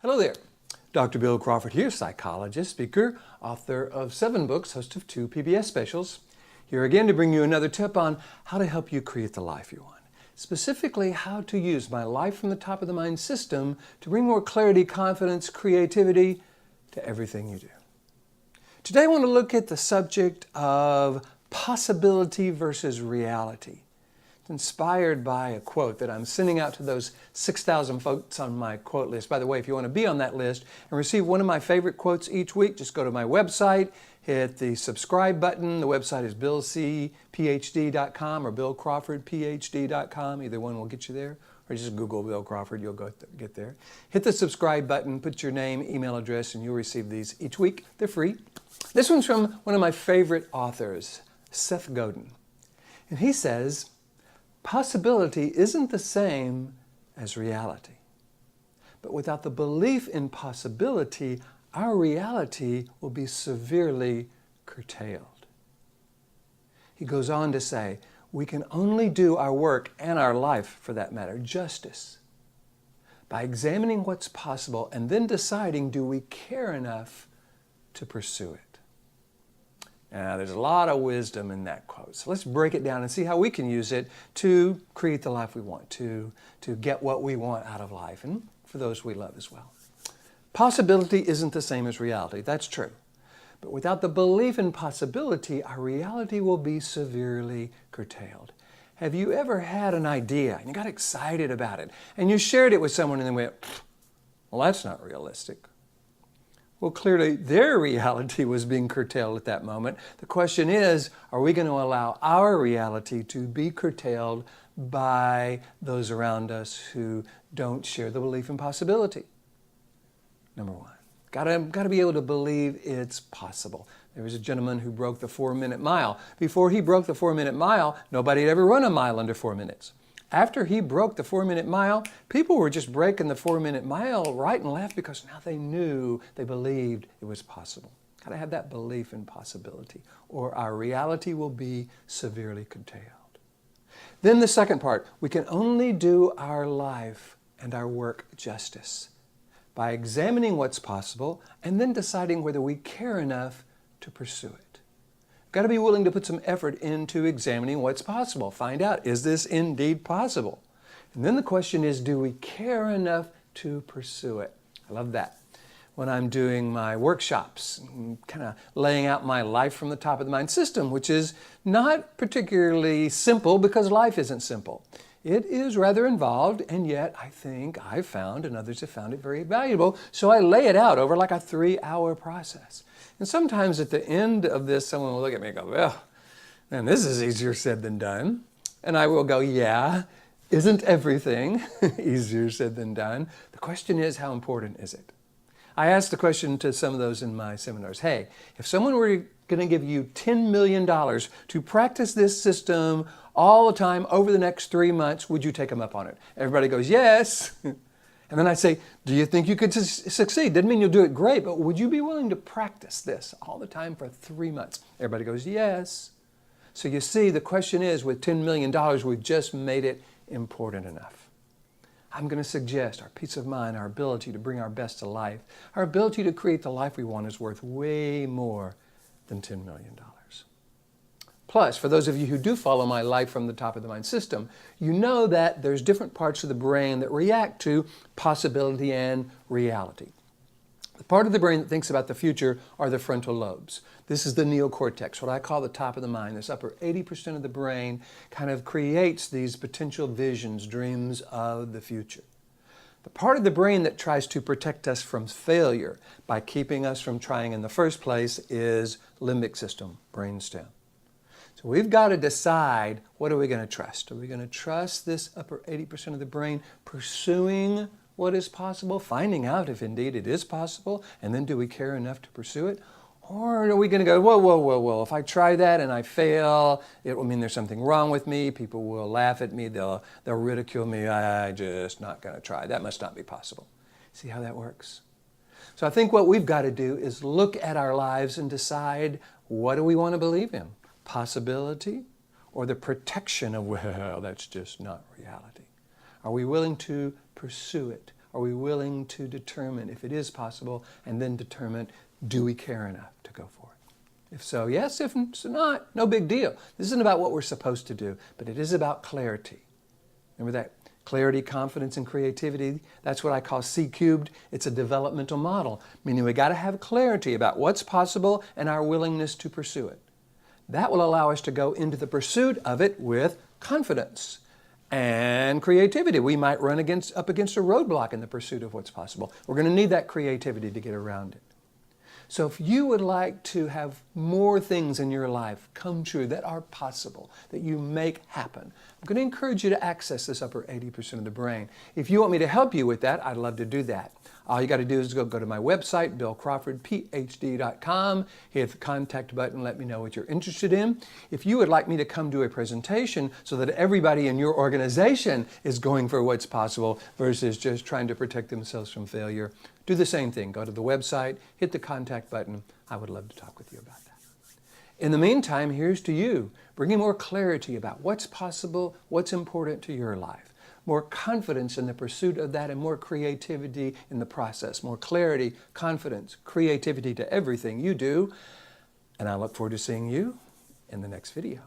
Hello there. Dr. Bill Crawford here, psychologist, speaker, author of 7 books, host of 2 PBS specials. Here again to bring you another tip on how to help you create the life you want. Specifically, how to use my Life from the Top of the Mind system to bring more clarity, confidence, creativity to everything you do. Today I want to look at the subject of possibility versus reality. It's inspired by a quote that I'm sending out to those 6,000 folks on my quote list. By the way, if you want to be on that list and receive one of my favorite quotes each week, just go to my website, hit the subscribe button. The website is billcphd.com or billcrawfordphd.com. Either one will get you there. Or just Google Bill Crawford, you'll get there. Hit the subscribe button, put your name, email address, and you'll receive these each week. They're free. This one's from one of my favorite authors, Seth Godin. And he says, possibility isn't the same as reality. But without the belief in possibility, our reality will be severely curtailed. He goes on to say, we can only do our work and our life, for that matter, justice, by examining what's possible and then deciding, do we care enough to pursue it? Now, there's a lot of wisdom in that quote. So let's break it down and see how we can use it to create the life we want, to get what we want out of life, and for those we love as well. Possibility isn't the same as reality. That's true. But without the belief in possibility, our reality will be severely curtailed. Have you ever had an idea and you got excited about it and you shared it with someone and then went, well, that's not realistic? Well, clearly their reality was being curtailed at that moment. The question is, are we going to allow our reality to be curtailed by those around us who don't share the belief in possibility? Number one, got to be able to believe it's possible. There was a gentleman who broke the 4-minute mile. Before he broke the 4-minute mile, nobody had ever run a mile under 4 minutes. After he broke the 4-minute mile, people were just breaking the 4-minute mile right and left because now they knew, they believed it was possible. Got to have that belief in possibility, or our reality will be severely curtailed. Then the second part, we can only do our life and our work justice by examining what's possible and then deciding whether we care enough to pursue it. Got to be willing to put some effort into examining what's possible. Find out, is this indeed possible? And then the question is, do we care enough to pursue it? I love that. When I'm doing my workshops, kind of laying out my Life from the Top of the Mind system, which is not particularly simple because life isn't simple. It is rather involved, and yet I think I've found, and others have found it very valuable, so I lay it out over like a 3-hour process. And sometimes at the end of this, someone will look at me and go, well, man, this is easier said than done. And I will go, yeah, isn't everything easier said than done? The question is, how important is it? I asked the question to some of those in my seminars, hey, if someone were going to give you $10 million to practice this system all the time over the next 3 months, would you take them up on it? Everybody goes, yes. And then I say, do you think you could succeed? Doesn't mean you'll do it great, but would you be willing to practice this all the time for 3 months? Everybody goes, yes. So you see, the question is, with $10 million, we've just made it important enough. I'm going to suggest our peace of mind, our ability to bring our best to life, our ability to create the life we want is worth way more than $10 million. Plus, for those of you who do follow my Life from the Top of the Mind system, you know that there's different parts of the brain that react to possibility and reality. The part of the brain that thinks about the future are the frontal lobes. This is the neocortex, what I call the top of the mind. This upper 80% of the brain kind of creates these potential visions, dreams of the future. The part of the brain that tries to protect us from failure by keeping us from trying in the first place is limbic system, brainstem. So we've got to decide, what are we going to trust? Are we going to trust this upper 80% of the brain pursuing what is possible, finding out if indeed it is possible, and then do we care enough to pursue it? Or are we going to go, whoa, if I try that and I fail, it will mean there's something wrong with me, people will laugh at me, they'll ridicule me, I'm just not going to try. That must not be possible. See how that works? So I think what we've got to do is look at our lives and decide, what do we want to believe in? Possibility or the protection of, well, that's just not reality? Are we willing to pursue it? Are we willing to determine if it is possible and then determine, do we care enough to go for it? If so, yes. If not, no big deal. This isn't about what we're supposed to do, but it is about clarity. Remember that? Clarity, confidence, and creativity. That's what I call C cubed. It's a developmental model, meaning we got to have clarity about what's possible and our willingness to pursue it. That will allow us to go into the pursuit of it with confidence and creativity. We might run up against a roadblock in the pursuit of what's possible. We're going to need that creativity to get around it. So if you would like to have more things in your life come true that are possible, that you make happen, I'm going to encourage you to access this upper 80% of the brain. If you want me to help you with that, I'd love to do that. All you got to do is go to my website, billcrawfordphd.com, hit the contact button, let me know what you're interested in. If you would like me to come do a presentation so that everybody in your organization is going for what's possible versus just trying to protect themselves from failure, do the same thing. Go to the website, hit the contact button. I would love to talk with you about that. In the meantime, here's to you, bringing more clarity about what's possible, what's important to your life. More confidence in the pursuit of that and more creativity in the process. More clarity, confidence, creativity to everything you do. And I look forward to seeing you in the next video.